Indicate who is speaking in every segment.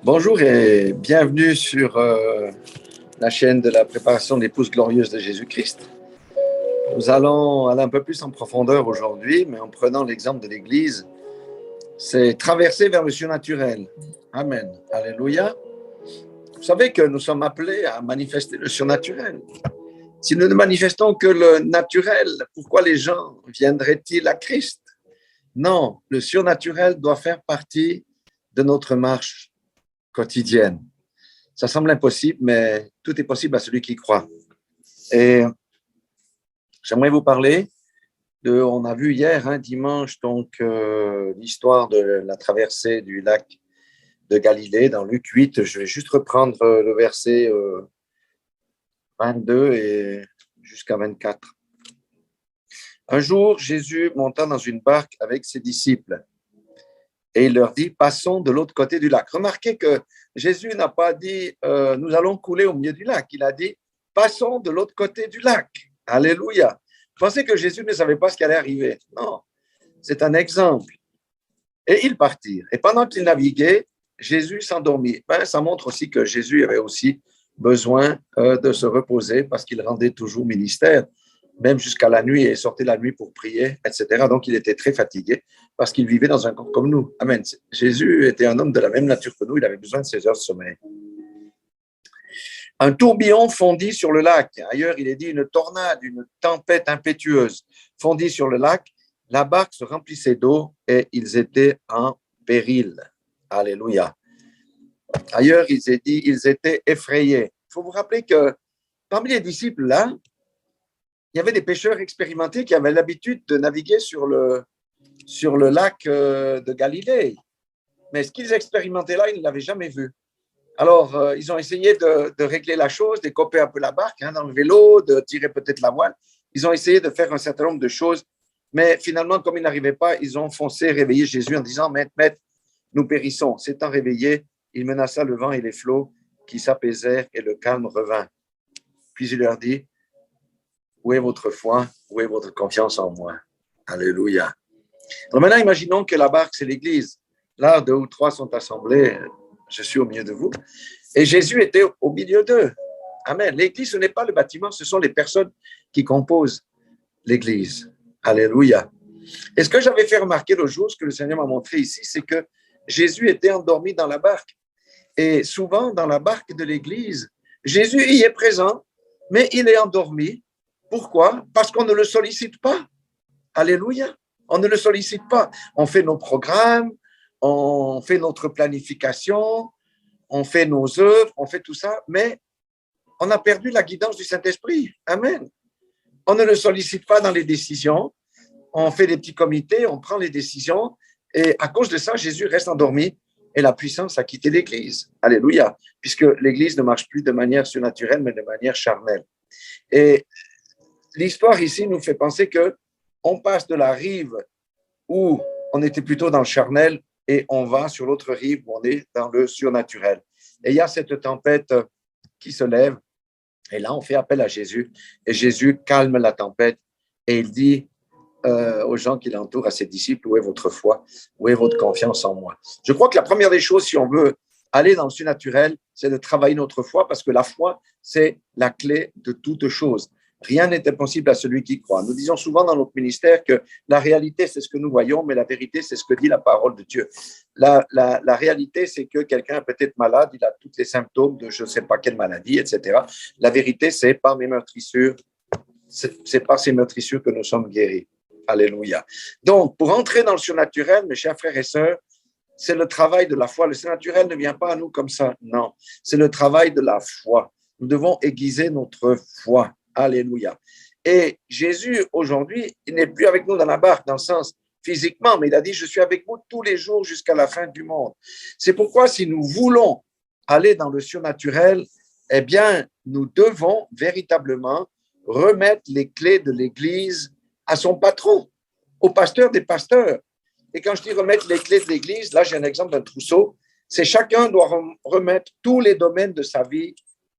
Speaker 1: Bonjour et bienvenue sur la chaîne de la préparation de l'épouse glorieuse de Jésus-Christ. Nous allons aller un peu plus en profondeur aujourd'hui, mais en prenant l'exemple de l'Église, c'est traverser vers le surnaturel. Amen. Alléluia. Vous savez que nous sommes appelés à manifester le surnaturel. Si nous ne manifestons que le naturel, pourquoi les gens viendraient-ils à Christ? Non, le surnaturel doit faire partie de notre marche quotidienne. Ça semble impossible, mais tout est possible à celui qui croit. Et j'aimerais vous parler on a vu hier, dimanche, donc l'histoire de la traversée du lac de Galilée dans Luc 8. Je vais juste reprendre le verset 22 et jusqu'à 24. Un jour, Jésus monta dans une barque avec ses disciples et il leur dit, passons de l'autre côté du lac. Remarquez que Jésus n'a pas dit, nous allons couler au milieu du lac. Il a dit, passons de l'autre côté du lac. Alléluia. Vous pensez que Jésus ne savait pas ce qui allait arriver? Non, c'est un exemple. Et ils partirent. Et pendant qu'ils naviguaient, Jésus s'endormit. Ça montre aussi que Jésus avait aussi besoin de se reposer parce qu'il rendait toujours ministère, même jusqu'à la nuit, et sortait la nuit pour prier, etc. Donc, il était très fatigué parce qu'il vivait dans un corps comme nous. Amen. Jésus était un homme de la même nature que nous. Il avait besoin de 16 heures de sommeil. Un tourbillon fondit sur le lac. Ailleurs, il est dit une tornade, une tempête impétueuse fondit sur le lac. La barque se remplissait d'eau et ils étaient en péril. Alléluia. Ailleurs, il est dit ils étaient effrayés. Il faut vous rappeler que parmi les disciples, là, il y avait des pêcheurs expérimentés qui avaient l'habitude de naviguer sur le lac de Galilée. Mais ce qu'ils expérimentaient là, ils ne l'avaient jamais vu. Alors, ils ont essayé de régler la chose, d'écoper un peu la barque, d'enlever l'eau, de tirer peut-être la voile. Ils ont essayé de faire un certain nombre de choses, mais finalement, comme ils n'arrivaient pas, ils ont foncé réveiller Jésus en disant, Maître, nous périssons. S'étant réveillé, il menaça le vent et les flots qui s'apaisèrent et le calme revint. Puis il leur dit, où est votre foi? Où est votre confiance en moi? Alléluia. Alors maintenant, imaginons que la barque, c'est l'Église. Là, 2 ou 3 sont assemblés. Je suis au milieu de vous. Et Jésus était au milieu d'eux. Amen. L'Église, ce n'est pas le bâtiment, ce sont les personnes qui composent l'Église. Alléluia. Et ce que j'avais fait remarquer l'autre jour, ce que le Seigneur m'a montré ici, c'est que Jésus était endormi dans la barque. Et souvent, dans la barque de l'Église, Jésus y est présent, mais il est endormi. Pourquoi? Parce qu'on ne le sollicite pas. Alléluia. On ne le sollicite pas. On fait nos programmes, on fait notre planification, on fait nos œuvres, on fait tout ça, mais on a perdu la guidance du Saint-Esprit. Amen. On ne le sollicite pas dans les décisions. On fait des petits comités, on prend les décisions, et à cause de ça, Jésus reste endormi et la puissance a quitté l'Église. Alléluia. Puisque l'Église ne marche plus de manière surnaturelle, mais de manière charnelle. Et l'histoire ici nous fait penser qu'on passe de la rive où on était plutôt dans le charnel et on va sur l'autre rive où on est dans le surnaturel. Et il y a cette tempête qui se lève et là on fait appel à Jésus et Jésus calme la tempête et il dit aux gens qui l'entourent, à ses disciples, où est votre foi? Où est votre confiance en moi? Je crois que la première des choses, si on veut aller dans le surnaturel, c'est de travailler notre foi parce que la foi, c'est la clé de toute chose. Rien n'est impossible à celui qui croit. Nous disons souvent dans notre ministère que la réalité, c'est ce que nous voyons, mais la vérité, c'est ce que dit la parole de Dieu. La réalité, c'est que quelqu'un est peut-être malade, il a tous les symptômes de je ne sais pas quelle maladie, etc. La vérité, c'est par mes meurtrissures, c'est par ces meurtrissures que nous sommes guéris. Alléluia. Donc, pour entrer dans le surnaturel, mes chers frères et sœurs, c'est le travail de la foi. Le surnaturel ne vient pas à nous comme ça, non. C'est le travail de la foi. Nous devons aiguiser notre foi. Alléluia. Et Jésus, aujourd'hui, il n'est plus avec nous dans la barque, dans le sens physiquement, mais il a dit, je suis avec vous tous les jours jusqu'à la fin du monde. C'est pourquoi, si nous voulons aller dans le surnaturel, eh bien, nous devons véritablement remettre les clés de l'Église à son patron, au pasteur des pasteurs. Et quand je dis remettre les clés de l'Église, là, j'ai un exemple d'un trousseau, c'est chacun doit remettre tous les domaines de sa vie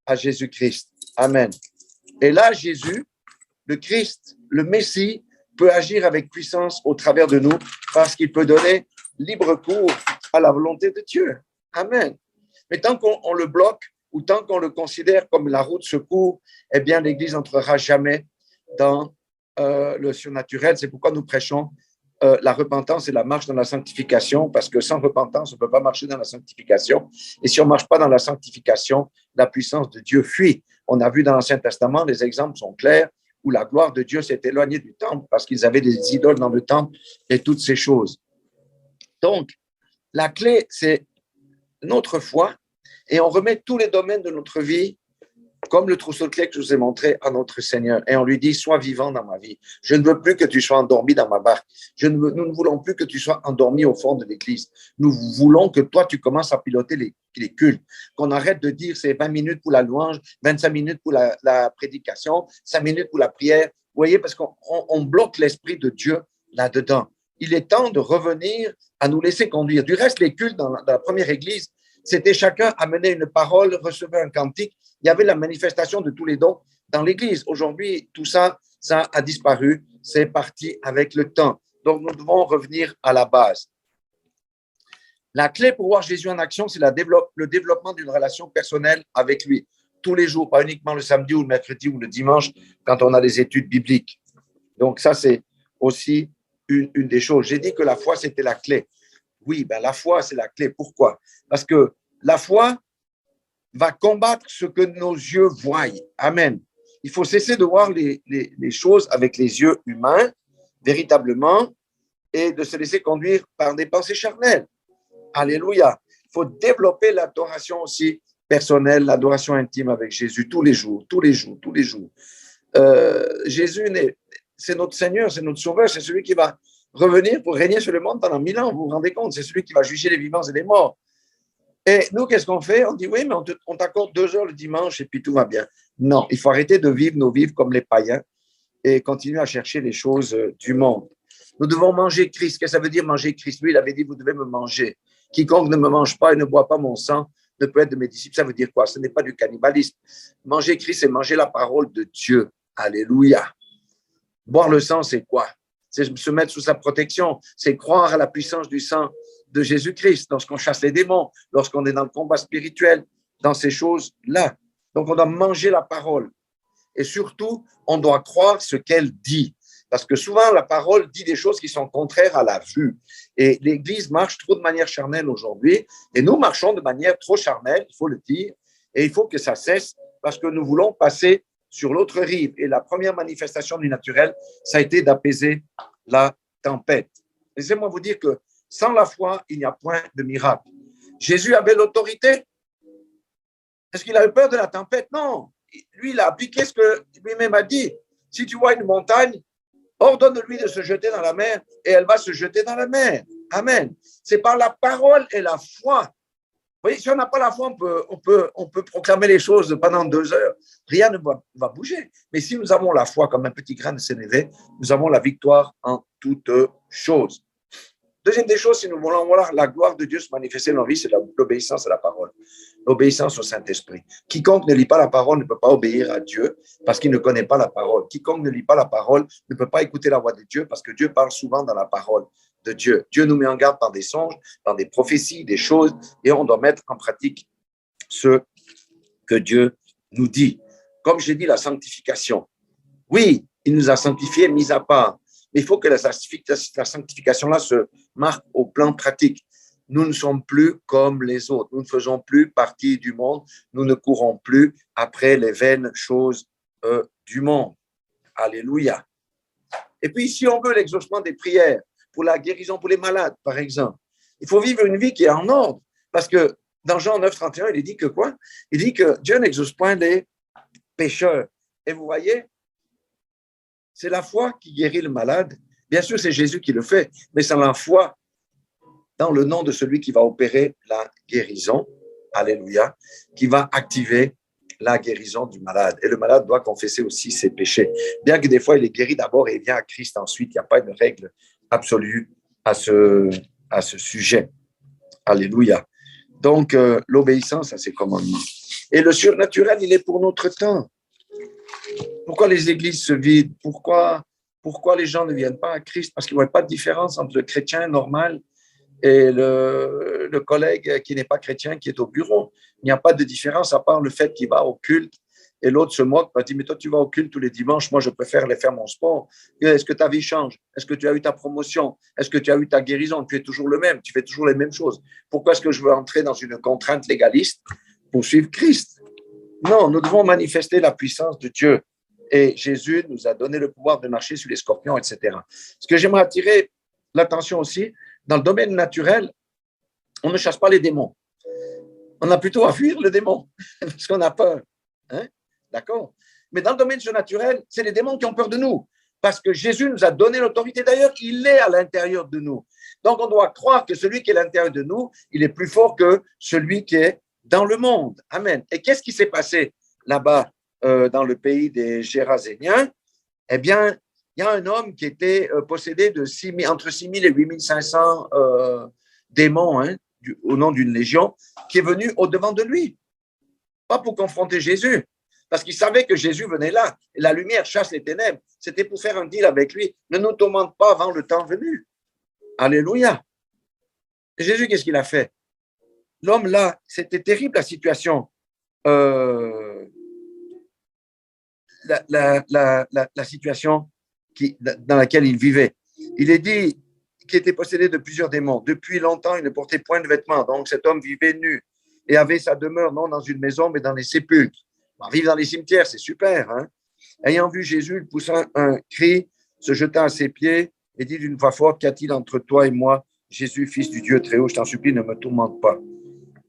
Speaker 1: à Jésus-Christ. Amen. Et là, Jésus, le Christ, le Messie, peut agir avec puissance au travers de nous parce qu'il peut donner libre cours à la volonté de Dieu. Amen. Mais tant qu'on le bloque ou tant qu'on le considère comme la route secours, eh bien, l'Église n'entrera jamais dans le surnaturel. C'est pourquoi nous prêchons la repentance et la marche dans la sanctification, parce que sans repentance, on ne peut pas marcher dans la sanctification. Et si on ne marche pas dans la sanctification, la puissance de Dieu fuit. On a vu dans l'Ancien Testament, les exemples sont clairs, où la gloire de Dieu s'est éloignée du temple parce qu'ils avaient des idoles dans le temple et toutes ces choses. Donc, la clé, c'est notre foi, et on remet tous les domaines de notre vie comme le trousseau de clés que je vous ai montré à notre Seigneur. Et on lui dit, sois vivant dans ma vie. Je ne veux plus que tu sois endormi dans ma barque. Nous ne voulons plus que tu sois endormi au fond de l'église. Nous voulons que toi, tu commences à piloter les cultes. Qu'on arrête de dire c'est 20 minutes pour la louange, 25 minutes pour la prédication, 5 minutes pour la prière. Vous voyez, parce qu'on bloque l'esprit de Dieu là-dedans. Il est temps de revenir à nous laisser conduire. Du reste, les cultes dans la première église, c'était chacun amenait une parole, recevait un cantique. Il y avait la manifestation de tous les dons dans l'Église. Aujourd'hui, tout ça, ça a disparu. C'est parti avec le temps. Donc, nous devons revenir à la base. La clé pour voir Jésus en action, c'est le développement d'une relation personnelle avec lui. Tous les jours, pas uniquement le samedi ou le mercredi ou le dimanche, quand on a des études bibliques. Donc, ça, c'est aussi une des choses. J'ai dit que la foi, c'était la clé. Oui, ben la foi, c'est la clé. Pourquoi? Parce que la foi va combattre ce que nos yeux voient. Amen. Il faut cesser de voir les choses avec les yeux humains, véritablement, et de se laisser conduire par des pensées charnelles. Alléluia. Il faut développer l'adoration aussi personnelle, l'adoration intime avec Jésus tous les jours, tous les jours, tous les jours. Jésus, c'est notre Seigneur, c'est notre Sauveur, c'est celui qui va revenir pour régner sur le monde pendant 1000 ans. Vous vous rendez compte? C'est celui qui va juger les vivants et les morts. Et nous, qu'est-ce qu'on fait? On dit, oui, mais on t'accorde 2 heures le dimanche et puis tout va bien. Non, il faut arrêter de vivre nos vies comme les païens et continuer à chercher les choses du monde. Nous devons manger Christ. Qu'est-ce que ça veut dire manger Christ? Lui, il avait dit, vous devez me manger. Quiconque ne me mange pas et ne boit pas mon sang ne peut être de mes disciples. Ça veut dire quoi? Ce n'est pas du cannibalisme. Manger Christ, c'est manger la parole de Dieu. Alléluia. Boire le sang, c'est quoi? C'est se mettre sous sa protection. C'est croire à la puissance du sang de Jésus-Christ, lorsqu'on chasse les démons, lorsqu'on est dans le combat spirituel, dans ces choses-là. Donc, on doit manger la parole. Et surtout, on doit croire ce qu'elle dit. Parce que souvent, la parole dit des choses qui sont contraires à la vue. Et l'Église marche trop de manière charnelle aujourd'hui. Et nous marchons de manière trop charnelle, il faut le dire. Et il faut que ça cesse parce que nous voulons passer sur l'autre rive. Et la première manifestation du naturel, ça a été d'apaiser la tempête. Laissez-moi vous dire que sans la foi, il n'y a point de miracle. Jésus avait l'autorité. Est-ce qu'il avait peur de la tempête? Non. Lui, il a appliqué ce que lui-même a dit. Si tu vois une montagne, ordonne-lui de se jeter dans la mer et elle va se jeter dans la mer. Amen. C'est par la parole et la foi. Vous voyez, si on n'a pas la foi, on peut proclamer les choses pendant 2 heures. Rien ne va bouger. Mais si nous avons la foi comme un petit grain de sénévé, nous avons la victoire en toutes choses. Deuxième des choses, si nous voulons voir la gloire de Dieu se manifester dans nos vies, c'est l'obéissance à la parole, l'obéissance au Saint-Esprit. Quiconque ne lit pas la parole ne peut pas obéir à Dieu parce qu'il ne connaît pas la parole. Quiconque ne lit pas la parole ne peut pas écouter la voix de Dieu parce que Dieu parle souvent dans la parole de Dieu. Dieu nous met en garde par des songes, par des prophéties, des choses, et on doit mettre en pratique ce que Dieu nous dit. Comme j'ai dit, la sanctification. Oui, il nous a sanctifiés, mis à part. Mais il faut que la sanctification-là se marque au plan pratique. Nous ne sommes plus comme les autres. Nous ne faisons plus partie du monde. Nous ne courons plus après les vaines choses du monde. Alléluia. Et puis, si on veut l'exaucement des prières, pour la guérison pour les malades, par exemple, il faut vivre une vie qui est en ordre. Parce que dans Jean 9, 31, il dit que quoi? Il dit que Dieu n'exauce point les pécheurs. Et vous voyez, c'est la foi qui guérit le malade. Bien sûr, c'est Jésus qui le fait, mais c'est la foi dans le nom de celui qui va opérer la guérison, alléluia, qui va activer la guérison du malade. Et le malade doit confesser aussi ses péchés. Bien que des fois, il est guéri d'abord et il vient à Christ ensuite. Il n'y a pas une règle absolue à ce sujet. Alléluia. Donc, l'obéissance à ses commandements. Et le surnaturel, il est pour notre temps. Pourquoi les églises se vident? Pourquoi les gens ne viennent pas à Christ? Parce qu'il n'y a pas de différence entre le chrétien normal et le collègue qui n'est pas chrétien qui est au bureau. Il n'y a pas de différence à part le fait qu'il va au culte et l'autre se moque, il dit, mais toi tu vas au culte tous les dimanches, moi je préfère aller faire mon sport. Est-ce que ta vie change? Est-ce que tu as eu ta promotion? Est-ce que tu as eu ta guérison? Tu es toujours le même, tu fais toujours les mêmes choses. Pourquoi est-ce que je veux entrer dans une contrainte légaliste pour suivre Christ? Non, nous devons manifester la puissance de Dieu. Et Jésus nous a donné le pouvoir de marcher sur les scorpions, etc. Ce que j'aimerais attirer l'attention aussi, dans le domaine naturel, on ne chasse pas les démons. On a plutôt à fuir le démon, parce qu'on a peur. Hein? D'accord? Mais dans le domaine surnaturel, c'est les démons qui ont peur de nous, parce que Jésus nous a donné l'autorité. D'ailleurs, il est à l'intérieur de nous. Donc, on doit croire que celui qui est à l'intérieur de nous, il est plus fort que celui qui est dans le monde. Amen. Et qu'est-ce qui s'est passé là-bas dans le pays des Géraséniens? Eh bien, il y a un homme qui était possédé de entre 6 000 et 8 500 démons, hein, au nom d'une légion, qui est venu au-devant de lui. Pas pour confronter Jésus, parce qu'il savait que Jésus venait là. Et la lumière chasse les ténèbres. C'était pour faire un deal avec lui. Ne nous tourmente pas avant le temps venu. Alléluia. Et Jésus, qu'est-ce qu'il a fait? L'homme là, c'était terrible la situation. La situation dans laquelle il vivait. Il est dit qu'il était possédé de plusieurs démons. Depuis longtemps, il ne portait point de vêtements. Donc, cet homme vivait nu et avait sa demeure non dans une maison, mais dans les sépulcres. Vivre dans les cimetières, c'est super. Hein? Ayant vu Jésus, il poussa un cri, se jeta à ses pieds et dit d'une voix forte, qu'y a-t-il entre toi et moi, Jésus, fils du Dieu très haut, je t'en supplie, ne me tourmente pas.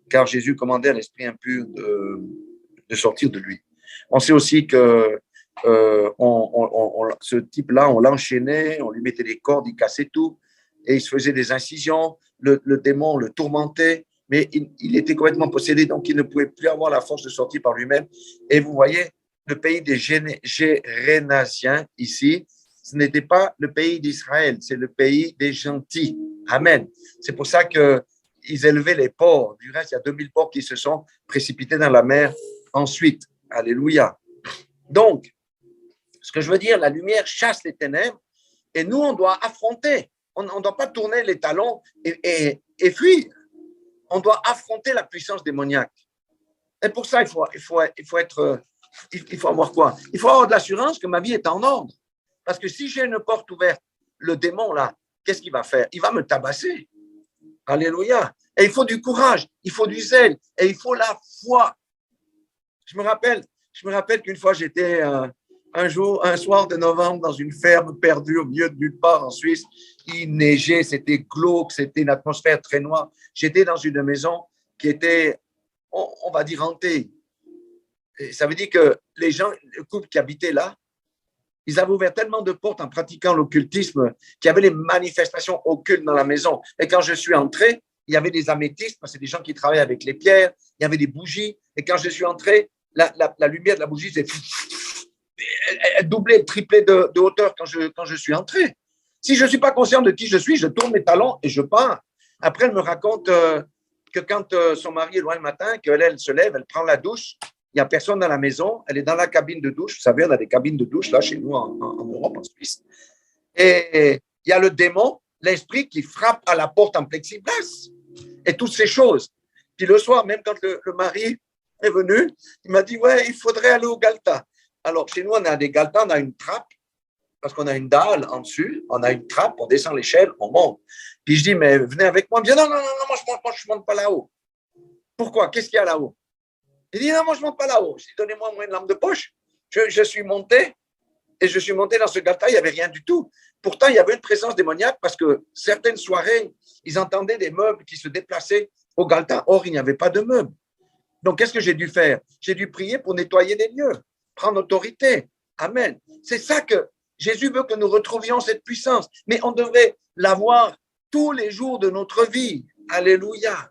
Speaker 1: Car Jésus commandait à l'esprit impur de sortir de lui. On sait aussi que ce type-là, on l'enchaînait, on lui mettait des cordes, il cassait tout, et il se faisait des incisions, le démon le tourmentait, mais il était complètement possédé, donc il ne pouvait plus avoir la force de sortir par lui-même. Et vous voyez, le pays des Gérénasiens, ici, ce n'était pas le pays d'Israël, c'est le pays des gentils. Amen. C'est pour ça qu'ils élevaient les porcs. Du reste, il y a 2000 porcs qui se sont précipités dans la mer ensuite. Alléluia. Donc, ce que je veux dire, la lumière chasse les ténèbres et nous, on doit affronter. On ne doit pas tourner les talons et fuir. On doit affronter la puissance démoniaque. Et pour ça, il faut avoir quoi? Il faut avoir de l'assurance que ma vie est en ordre. Parce que si j'ai une porte ouverte, le démon, là, qu'est-ce qu'il va faire? Il va me tabasser. Alléluia. Et il faut du courage, il faut du zèle et il faut la foi. Je me rappelle qu'une fois, j'étais un soir de novembre dans une ferme perdue au milieu de nulle part en Suisse. Il neigeait, c'était glauque, c'était une atmosphère très noire. J'étais dans une maison qui était, on va dire, hantée. Et ça veut dire que les gens, le couple qui habitait là, ils avaient ouvert tellement de portes en pratiquant l'occultisme qu'il y avait les manifestations occultes dans la maison. Et quand je suis entré, il y avait des améthystes, parce que c'est des gens qui travaillent avec les pierres, il y avait des bougies. Et quand je suis entré, la lumière de la bougie, elle doublait, elle triplait de hauteur quand je suis entré. Si je ne suis pas conscient de qui je suis, je tourne mes talons et je pars. Après, elle me raconte que quand son mari est loin le matin, qu'elle se lève, elle prend la douche, il n'y a personne dans la maison, elle est dans la cabine de douche. Vous savez, on a des cabines de douche là chez nous en Europe, en Suisse. Et il y a le démon, l'esprit qui frappe à la porte en plexiglas et toutes ces choses. Puis le soir, même quand le mari est venu, il m'a dit, ouais, il faudrait aller au Galta. Alors, chez nous, on a des Galtas, on a une trappe, parce qu'on a une dalle en dessus, on a une trappe, on descend l'échelle, on monte. Puis je dis, mais venez avec moi. Il me dit, non, moi, je ne monte pas là-haut. Pourquoi? Qu'est-ce qu'il y a là-haut? Il dit, non, moi, je ne monte pas là-haut. Je dis, donnez-moi une lampe de poche. Je suis monté, et je suis monté dans ce Galta, il n'y avait rien du tout. Pourtant, il y avait une présence démoniaque, parce que certaines soirées, ils entendaient des meubles qui se déplaçaient au Galta. Or, il n'y avait pas de meubles. Donc, qu'est-ce que j'ai dû faire? J'ai dû prier pour nettoyer les lieux, prendre autorité. Amen. C'est ça que Jésus veut que nous retrouvions cette puissance. Mais on devrait l'avoir tous les jours de notre vie. Alléluia.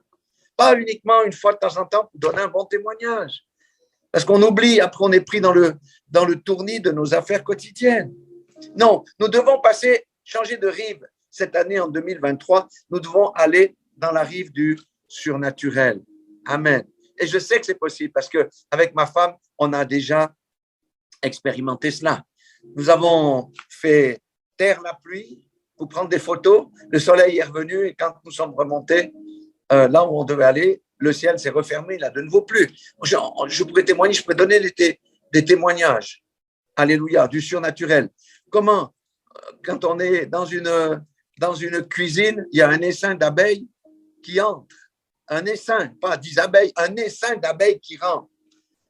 Speaker 1: Pas uniquement une fois de temps en temps pour donner un bon témoignage. Parce qu'on oublie, après on est pris dans le tournis de nos affaires quotidiennes. Non, nous devons changer de rive cette année en 2023. Nous devons aller dans la rive du surnaturel. Amen. Et je sais que c'est possible parce qu'avec ma femme, on a déjà expérimenté cela. Nous avons fait taire la pluie, pour prendre des photos. Le soleil est revenu et quand nous sommes remontés là où on devait aller, le ciel s'est refermé, il n'a de nouveau plu. Je pourrais témoigner, je pourrais donner des témoignages. Alléluia, du surnaturel. Comment, quand on est dans une cuisine, il y a un essaim d'abeilles qui entre. Un essaim, pas 10 abeilles, un essaim d'abeilles qui rentre.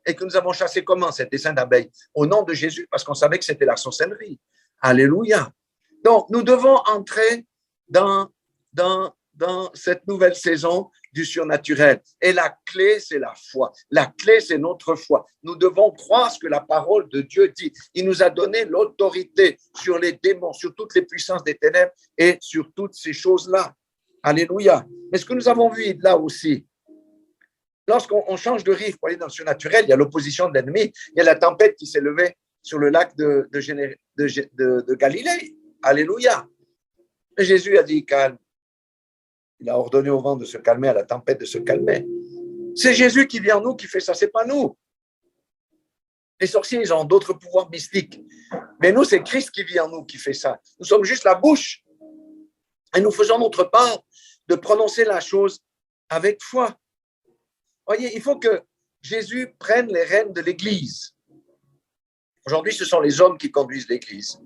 Speaker 1: Et que nous avons chassé comment cet essaim d'abeilles? Au nom de Jésus, parce qu'on savait que c'était la sorcellerie. Alléluia. Donc, nous devons entrer dans cette nouvelle saison du surnaturel. Et la clé, c'est la foi. La clé, c'est notre foi. Nous devons croire ce que la parole de Dieu dit. Il nous a donné l'autorité sur les démons, sur toutes les puissances des ténèbres et sur toutes ces choses-là. Alléluia. Mais ce que nous avons vu là aussi, lorsqu'on change de rive pour aller dans le surnaturel, il y a l'opposition de l'ennemi, il y a la tempête qui s'est levée sur le lac de Galilée. Alléluia. Et Jésus a dit calme. Il a ordonné au vent de se calmer, à la tempête de se calmer. C'est Jésus qui vient en nous, qui fait ça, c'est pas nous. Les sorciers, ils ont d'autres pouvoirs mystiques. Mais nous, c'est Christ qui vit en nous, qui fait ça. Nous sommes juste la bouche. Et nous faisons notre part de prononcer la chose avec foi. Voyez, il faut que Jésus prenne les rênes de l'Église. Aujourd'hui, ce sont les hommes qui conduisent l'Église.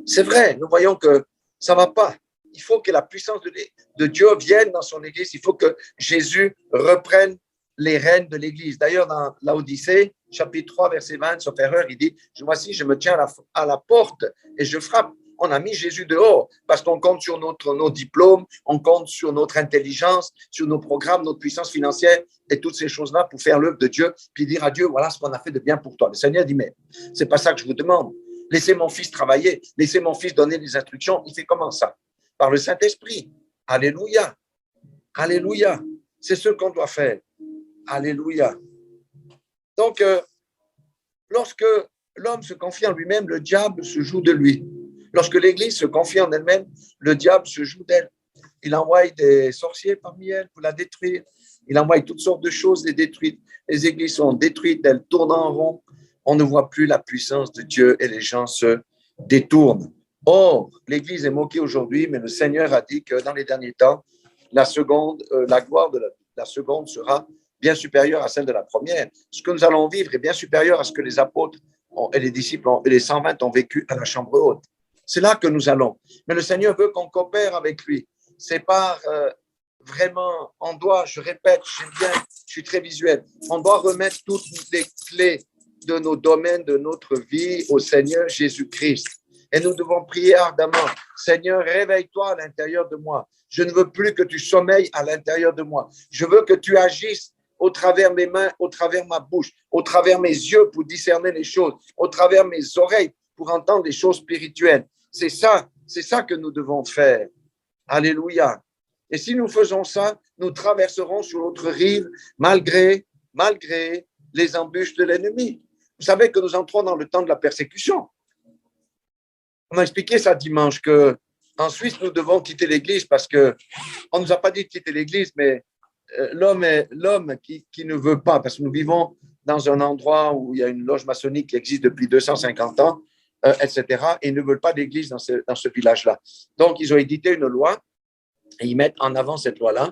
Speaker 1: C'est vrai, nous voyons que ça ne va pas. Il faut que la puissance de Dieu vienne dans son Église. Il faut que Jésus reprenne les rênes de l'Église. D'ailleurs, dans l'Odyssée, chapitre 3, verset 20, sauf erreur, il dit « Voici, je me tiens à la porte et je frappe ». On a mis Jésus dehors parce qu'on compte sur nos diplômes, on compte sur notre intelligence, sur nos programmes, notre puissance financière et toutes ces choses-là pour faire l'œuvre de Dieu, puis dire à Dieu, voilà ce qu'on a fait de bien pour toi. Le Seigneur dit, mais c'est pas ça que je vous demande. Laissez mon fils travailler, laissez mon fils donner des instructions. Il fait comment ça? Par le Saint-Esprit. Alléluia. Alléluia. C'est ce qu'on doit faire. Alléluia. Donc, lorsque l'homme se confie en lui-même, le diable se joue de lui. Lorsque l'Église se confie en elle-même, le diable se joue d'elle. Il envoie des sorciers parmi elles pour la détruire. Il envoie toutes sortes de choses, les détruire. Les églises sont détruites, elles tournent en rond. On ne voit plus la puissance de Dieu et les gens se détournent. Or, l'Église est moquée aujourd'hui, mais le Seigneur a dit que dans les derniers temps, la gloire de la seconde sera bien supérieure à celle de la première. Ce que nous allons vivre est bien supérieur à ce que les apôtres et les disciples et les 120 ont vécu à la chambre haute. C'est là que nous allons. Mais le Seigneur veut qu'on coopère avec lui. C'est pas vraiment, on doit, je répète, j'aime bien, je suis très visuel, on doit remettre toutes les clés de nos domaines, de notre vie au Seigneur Jésus-Christ. Et nous devons prier ardemment. Seigneur, réveille-toi à l'intérieur de moi. Je ne veux plus que tu sommeilles à l'intérieur de moi. Je veux que tu agisses au travers mes mains, au travers ma bouche, au travers mes yeux pour discerner les choses, au travers mes oreilles pour entendre les choses spirituelles. C'est ça que nous devons faire. Alléluia. Et si nous faisons ça, nous traverserons sur l'autre rive malgré les embûches de l'ennemi. Vous savez que nous entrons dans le temps de la persécution. On a expliqué ça dimanche qu'en Suisse, nous devons quitter l'Église parce qu'on ne nous a pas dit de quitter l'Église, mais l'homme qui ne veut pas, parce que nous vivons dans un endroit où il y a une loge maçonnique qui existe depuis 250 ans, etc. Et ils ne veulent pas d'église dans ce village-là. Donc, ils ont édité une loi et ils mettent en avant cette loi-là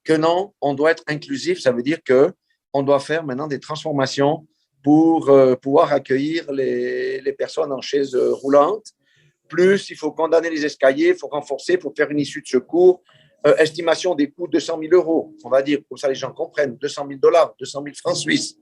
Speaker 1: que non, on doit être inclusif. Ça veut dire qu'on doit faire maintenant des transformations pour pouvoir accueillir les personnes en chaise roulante. Plus, il faut condamner les escaliers, il faut renforcer, il faut faire une issue de secours. Estimation des coûts, 200 000 €, on va dire, pour ça les gens comprennent, 200 000 $, 200 000 francs suisses.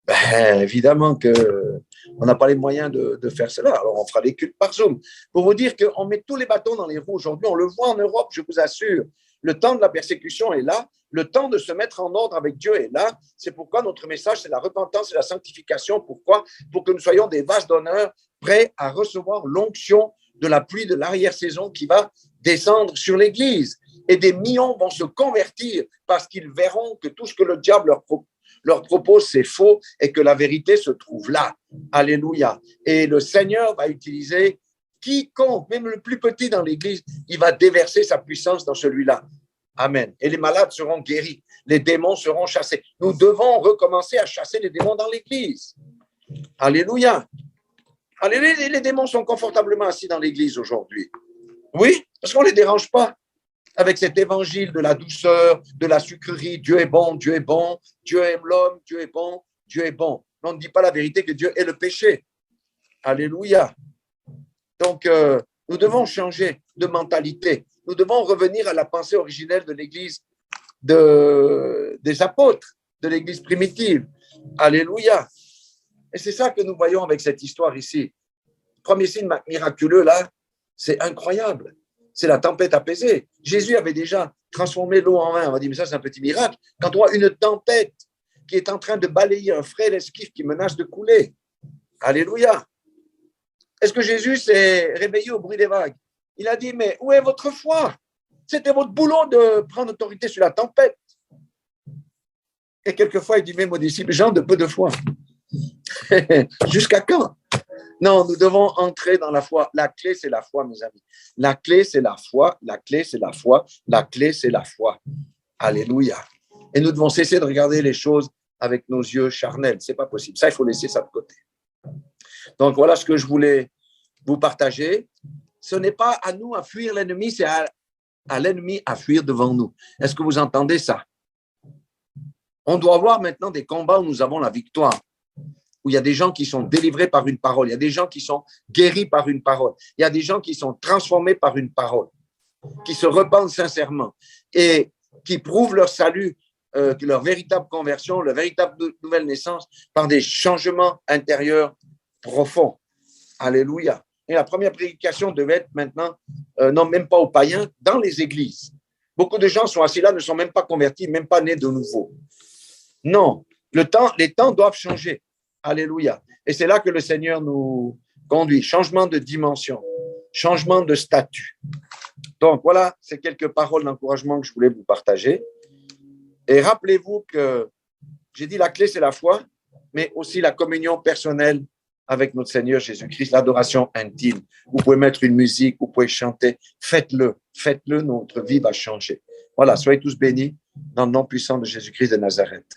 Speaker 1: Ben, évidemment qu'on n'a pas les moyens de faire cela. Alors, on fera les cultes par Zoom. Pour vous dire qu'on met tous les bâtons dans les roues aujourd'hui. On le voit en Europe, je vous assure. Le temps de la persécution est là. Le temps de se mettre en ordre avec Dieu est là. C'est pourquoi notre message, c'est la repentance et la sanctification. Pourquoi? Pour que nous soyons des vases d'honneur prêts à recevoir l'onction de la pluie de l'arrière-saison qui va descendre sur l'Église. Et des millions vont se convertir parce qu'ils verront que tout ce que le diable leur propose, c'est faux et que la vérité se trouve là. Alléluia. Et le Seigneur va utiliser quiconque, même le plus petit dans l'Église, il va déverser sa puissance dans celui-là. Amen. Et les malades seront guéris, les démons seront chassés. Nous devons recommencer à chasser les démons dans l'Église. Alléluia. Alléluia. Les démons sont confortablement assis dans l'Église aujourd'hui. Oui, parce qu'on ne les dérange pas avec cet évangile de la douceur, de la sucrerie. Dieu est bon, Dieu est bon, Dieu aime l'homme, Dieu est bon, Dieu est bon. Mais on ne dit pas la vérité que Dieu est le péché. Alléluia. Donc, nous devons changer de mentalité. Nous devons revenir à la pensée originelle de l'Église des apôtres, de l'Église primitive. Alléluia. Et c'est ça que nous voyons avec cette histoire ici. Le premier signe miraculeux, là, c'est incroyable. C'est la tempête apaisée. Jésus avait déjà transformé l'eau en vin. On va dire, mais ça, c'est un petit miracle. Quand on voit une tempête qui est en train de balayer un frêle esquif qui menace de couler. Alléluia. Est-ce que Jésus s'est réveillé au bruit des vagues? Il a dit, mais où est votre foi? C'était votre boulot de prendre autorité sur la tempête. Et quelquefois, il dit même aux disciples, gens de peu de foi. Jusqu'à quand? Non, nous devons entrer dans la foi. La clé, c'est la foi, mes amis. La clé, c'est la foi. La clé, c'est la foi. La clé, c'est la foi. Alléluia. Et nous devons cesser de regarder les choses avec nos yeux charnels. Ce n'est pas possible. Ça, il faut laisser ça de côté. Donc, voilà ce que je voulais vous partager. Ce n'est pas à nous à fuir l'ennemi, c'est à l'ennemi à fuir devant nous. Est-ce que vous entendez ça? On doit avoir maintenant des combats où nous avons la victoire, où il y a des gens qui sont délivrés par une parole, il y a des gens qui sont guéris par une parole, il y a des gens qui sont transformés par une parole, qui se repentent sincèrement et qui prouvent leur salut, leur véritable conversion, leur véritable nouvelle naissance par des changements intérieurs profonds. Alléluia. Et la première prédication devait être maintenant, non, même pas aux païens, dans les églises. Beaucoup de gens sont assis là, ne sont même pas convertis, même pas nés de nouveau. Non, les temps doivent changer. Alléluia. Et c'est là que le Seigneur nous conduit. Changement de dimension, changement de statut. Donc voilà, c'est quelques paroles d'encouragement que je voulais vous partager. Et rappelez-vous que j'ai dit la clé, c'est la foi, mais aussi la communion personnelle avec notre Seigneur Jésus-Christ, l'adoration intime. Vous pouvez mettre une musique, vous pouvez chanter. Faites-le, notre vie va changer. Voilà, soyez tous bénis dans le nom puissant de Jésus-Christ de Nazareth.